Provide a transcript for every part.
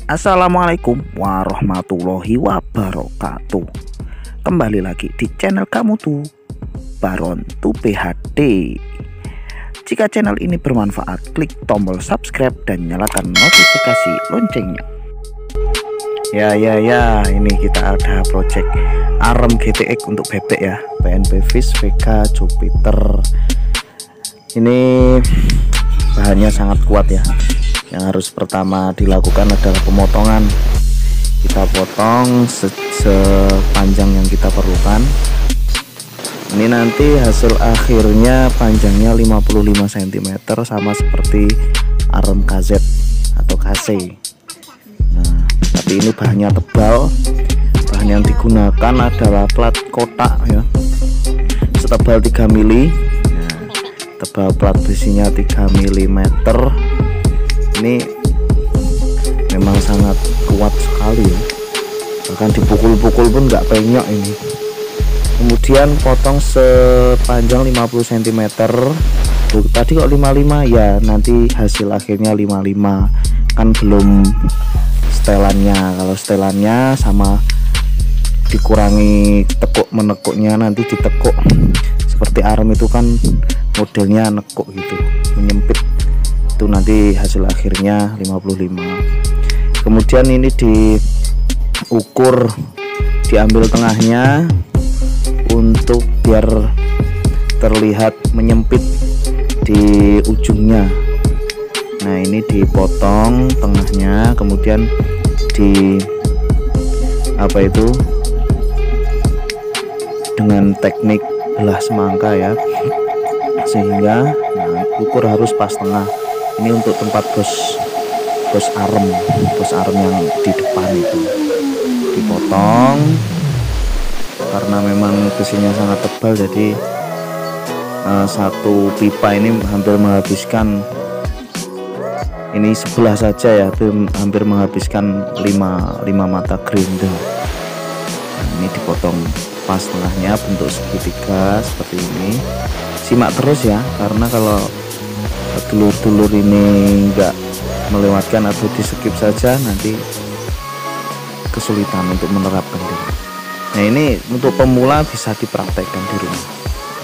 Assalamualaikum warahmatullahi wabarakatuh. Kembali lagi di channel kamu tuh, Baron tuh PHD. Jika channel ini bermanfaat, klik tombol subscribe dan nyalakan notifikasi loncengnya. Ya, ini kita ada project ARM GTX untuk bebek ya, PNP Fish Vega Jupiter. Ini bahannya sangat kuat ya. Yang harus pertama dilakukan adalah pemotongan. Kita potong sepanjang yang kita perlukan. Ini nanti hasil akhirnya panjangnya 55 cm sama seperti ARM KZ atau KC. Nah, tapi ini bahannya tebal. Bahan yang digunakan adalah plat kotak ya, setebal 3 mili. Nah, tebal plat besinya 3 mm. Ini memang sangat kuat sekali ya, bahkan dipukul-pukul pun nggak penyok ini. Kemudian potong sepanjang 50 cm. Tadi kok 55 ya, nanti hasil akhirnya 55, kan belum setelannya. Kalau setelannya sama dikurangi tekuk menekuknya, nanti ditekuk seperti ARM itu kan modelnya nekuk gitu, menyempit. Itu nanti hasil akhirnya 55. Kemudian ini diukur, diambil tengahnya untuk biar terlihat menyempit di ujungnya. Nah, ini dipotong tengahnya, kemudian dengan teknik belah semangka ya, sehingga ukur harus pas tengah. Ini untuk tempat bos ARM yang di depan itu dipotong karena memang besinya sangat tebal, jadi satu pipa ini hampir menghabiskan, ini sebelah saja ya, hampir menghabiskan 5 mata grinder. Nah, ini dipotong pas tengahnya bentuk segitiga seperti ini. Simak terus ya, karena kalau dulur-dulur ini enggak melewatkan atau di skip saja, nanti kesulitan untuk menerapkan diri. Nah, ini untuk pemula bisa dipraktekkan di rumah.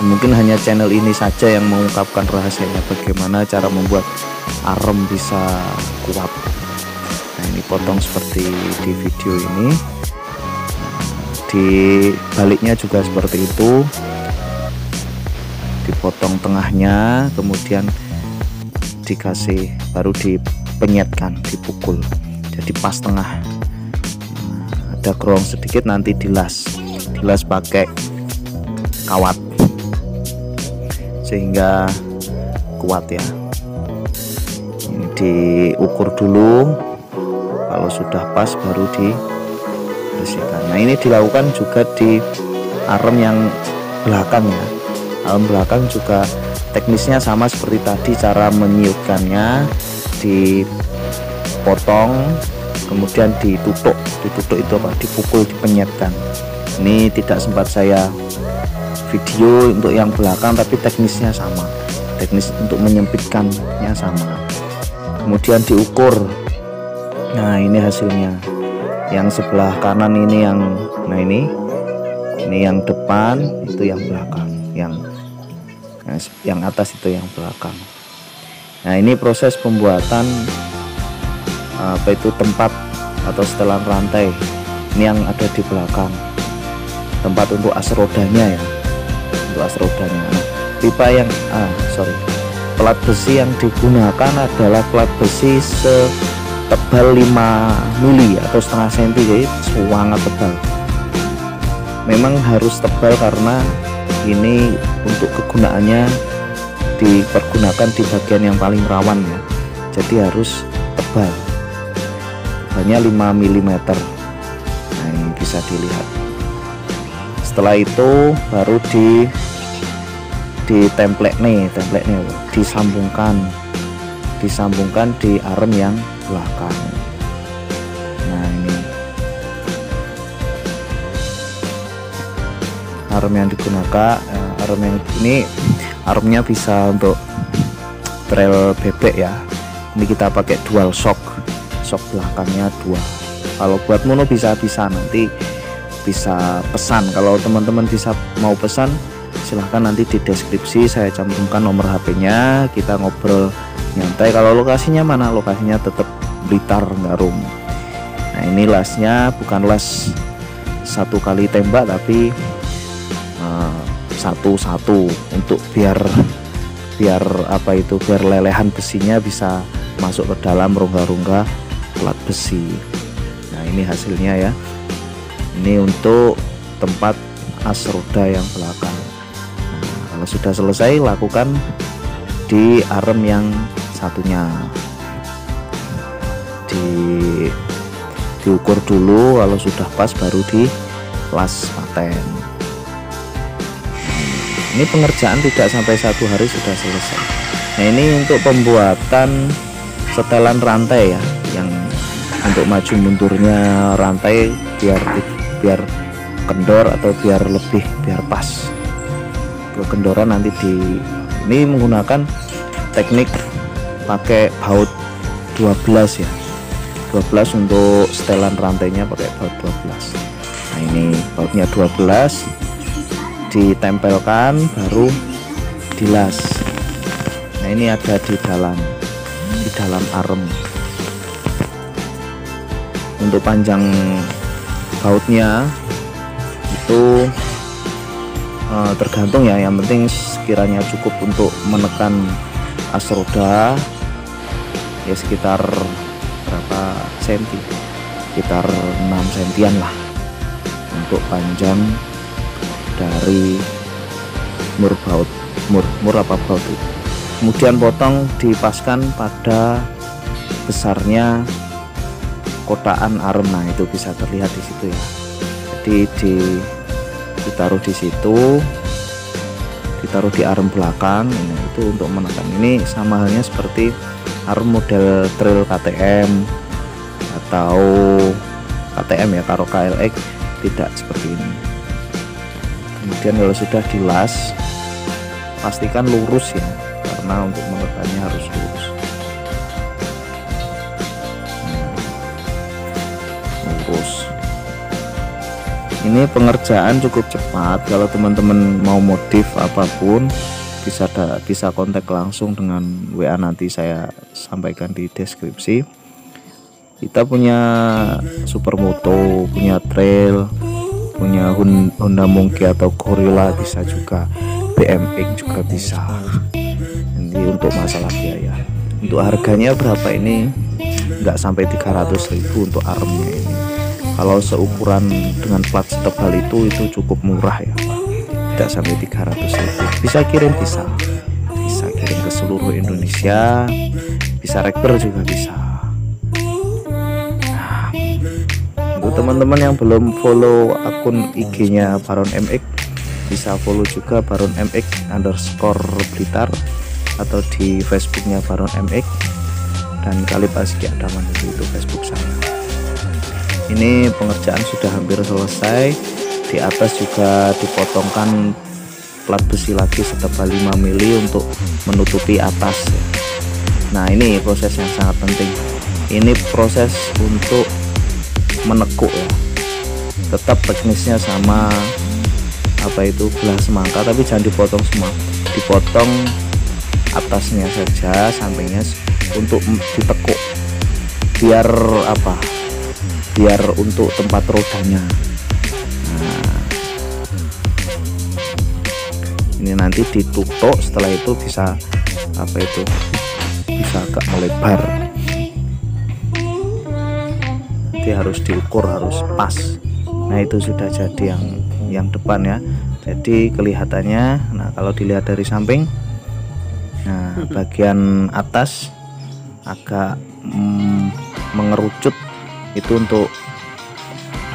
Mungkin hanya channel ini saja yang mengungkapkan rahasianya bagaimana cara membuat ARM bisa kuat. Nah, ini potong seperti di video ini. Di baliknya juga seperti itu, dipotong tengahnya, kemudian dikasih, baru dipenyetkan, dipukul jadi pas tengah. Ada kerong sedikit, nanti dilas pakai kawat sehingga kuat ya. Ini diukur dulu, kalau sudah pas baru dibersihkan. Nah, ini dilakukan juga di ARM yang belakang ya. ARM belakang juga teknisnya sama seperti tadi, cara menyiutkannya dipotong, kemudian ditutuk itu apa, dipukul, dipenyetkan. Ini tidak sempat saya video untuk yang belakang, tapi teknisnya sama, teknis untuk menyempitkannya sama. Kemudian diukur. Nah, ini hasilnya. Yang sebelah kanan ini ini yang depan, itu yang belakang, yang atas itu yang belakang. Nah, ini proses pembuatan tempat atau setelan rantai. Ini yang ada di belakang, tempat untuk as rodanya ya, untuk as rodanya. Nah, pipa yang plat besi yang digunakan adalah plat besi setebal 5 mili atau setengah senti, jadi sangat tebal. Memang harus tebal karena ini untuk kegunaannya dipergunakan di bagian yang paling rawan ya, jadi harus tebal, tebalnya 5 mm. Nah, ini bisa dilihat. Setelah itu baru template nih disambungkan di ARM yang belakang. Nah, ini ARM yang digunakan, ARM yang ini ARM-nya bisa untuk trail bebek ya. Ini kita pakai dual shock sok belakangnya 2. Kalau buat mono bisa nanti bisa pesan. Kalau teman-teman bisa mau pesan, silahkan nanti di deskripsi saya cantumkan nomor HP-nya, kita ngobrol nyantai. Kalau lokasinya mana? Lokasinya tetap Blitar Garum. Nah ini lasnya bukan las 1 kali tembak, tapi satu-satu untuk biar apa itu, biar lelehan besinya bisa masuk ke dalam rongga-rongga plat besi. Nah ini hasilnya ya. Ini untuk tempat as roda yang belakang. Nah, kalau sudah selesai, lakukan di arem yang satunya. Diukur dulu, kalau sudah pas baru di las paten. Ini pengerjaan tidak sampai 1 hari sudah selesai. Nah ini untuk pembuatan setelan rantai ya, yang untuk maju mundurnya rantai biar kendor atau biar pas kendoran nanti ini menggunakan teknik pakai baut 12 ya, 12 untuk setelan rantainya pakai baut 12. Nah ini bautnya 12 ditempelkan baru dilas. Nah ini ada di dalam arem. Untuk panjang bautnya itu tergantung ya, yang penting sekiranya cukup untuk menekan as roda ya, sekitar berapa senti, sekitar 6 sentian lah untuk panjang dari mur apa baut itu. Kemudian potong dipaskan pada besarnya kotaan arem. Nah itu bisa terlihat di situ ya. Jadi ditaruh di situ, ditaruh di arem belakang. Ini itu untuk menekan. Ini sama halnya seperti arem model trail KTM atau KTM ya, karo KLX tidak seperti ini. Kemudian kalau sudah dilas, pastikan lurus ya, karena untuk menekannya harus lurus. Ini pengerjaan cukup cepat. Kalau teman-teman mau modif apapun bisa kontak langsung dengan WA, nanti saya sampaikan di deskripsi. Kita punya supermoto, punya trail, punya Honda Monkey atau Gorilla bisa juga, BMX juga bisa. Ini untuk masalah biaya. Untuk harganya berapa ini? Nggak sampai 300.000 untuk armnya ini. Kalau seukuran dengan plat setebal itu cukup murah ya, tidak sampai 300.000. Bisa kirim, bisa kirim ke seluruh Indonesia, bisa rekber juga bisa. Nah, untuk teman-teman yang belum follow akun IG-nya Baron MX, bisa follow juga Baron MX_Blitar atau di Facebooknya Baron MX dan Kalib Asgi Adaman, itu Facebook saya. Ini pengerjaan sudah hampir selesai. Di atas juga dipotongkan plat besi lagi setebal 5 mili untuk menutupi atas. Nah ini proses yang sangat penting. Ini proses untuk menekuk ya. Tetap teknisnya sama apa itu, belah semangka, tapi jangan dipotong semua, dipotong atasnya saja, sampingnya untuk ditekuk biar apa, biar untuk tempat rodanya. Nah, ini nanti ditutup, setelah itu bisa apa itu, bisa agak melebar. Nanti harus diukur, harus pas. Nah itu sudah jadi yang depan ya, jadi kelihatannya. Nah kalau dilihat dari samping, nah bagian atas agak mengerucut, itu untuk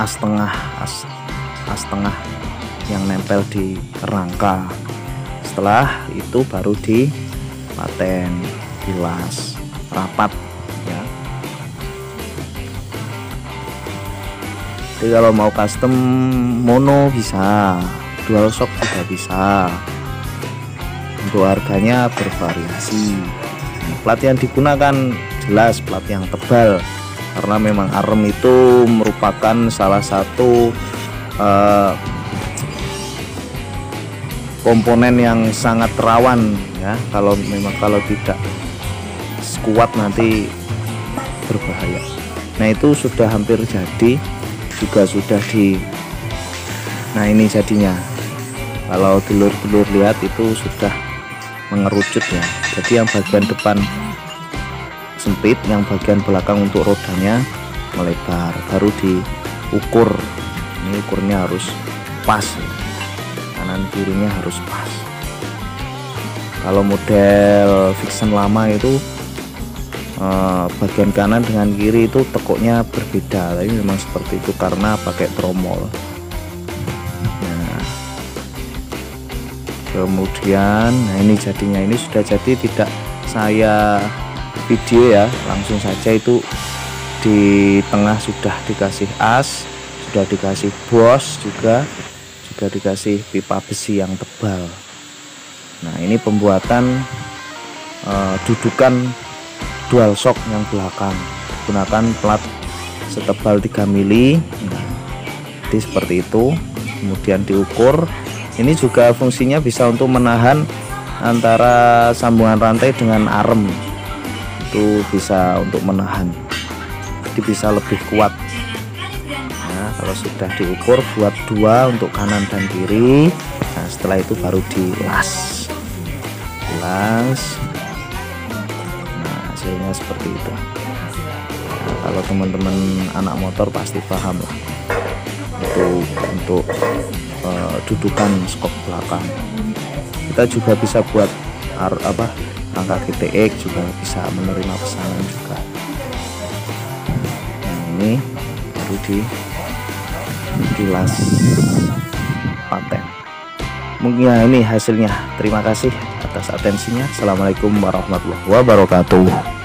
as tengah yang nempel di rangka. Setelah itu baru dipaten, dilas rapat ya. Jadi kalau mau custom mono bisa, dual shock juga bisa. Untuk harganya bervariasi. Plat yang digunakan jelas plat yang tebal, karena memang arem itu merupakan salah satu komponen yang sangat rawan ya, kalau tidak kuat nanti berbahaya. Nah itu sudah hampir jadi, juga sudah nah ini jadinya, kalau dulur-dulur lihat itu sudah mengerucut ya. Jadi yang bagian depan sempit, yang bagian belakang untuk rodanya melebar, baru diukur. Ini ukurnya harus pas ya. Kanan kirinya harus pas. Kalau model Vixen lama itu bagian kanan dengan kiri itu tekuknya berbeda, tapi memang seperti itu karena pakai tromol. Nah kemudian ini jadinya, ini sudah jadi, tidak saya video ya, langsung saja itu di tengah sudah dikasih as, sudah dikasih bos, juga dikasih pipa besi yang tebal. Nah ini pembuatan dudukan dual shock yang belakang, gunakan plat setebal 3 mili. Nah, jadi seperti itu. Kemudian diukur. Ini juga fungsinya bisa untuk menahan antara sambungan rantai dengan arem, itu bisa untuk menahan, jadi bisa lebih kuat. Nah kalau sudah diukur buat 2 untuk kanan dan kiri, nah setelah itu baru dilas. Nah hasilnya seperti itu. Nah, kalau teman-teman anak motor pasti paham lah, itu untuk dudukan skok belakang. Kita juga bisa buat angka GTX, juga bisa menerima pesanan juga. Nah ini baru dilas paten. Mungkin ya ini hasilnya. Terima kasih atas atensinya. Assalamualaikum warahmatullahi wabarakatuh.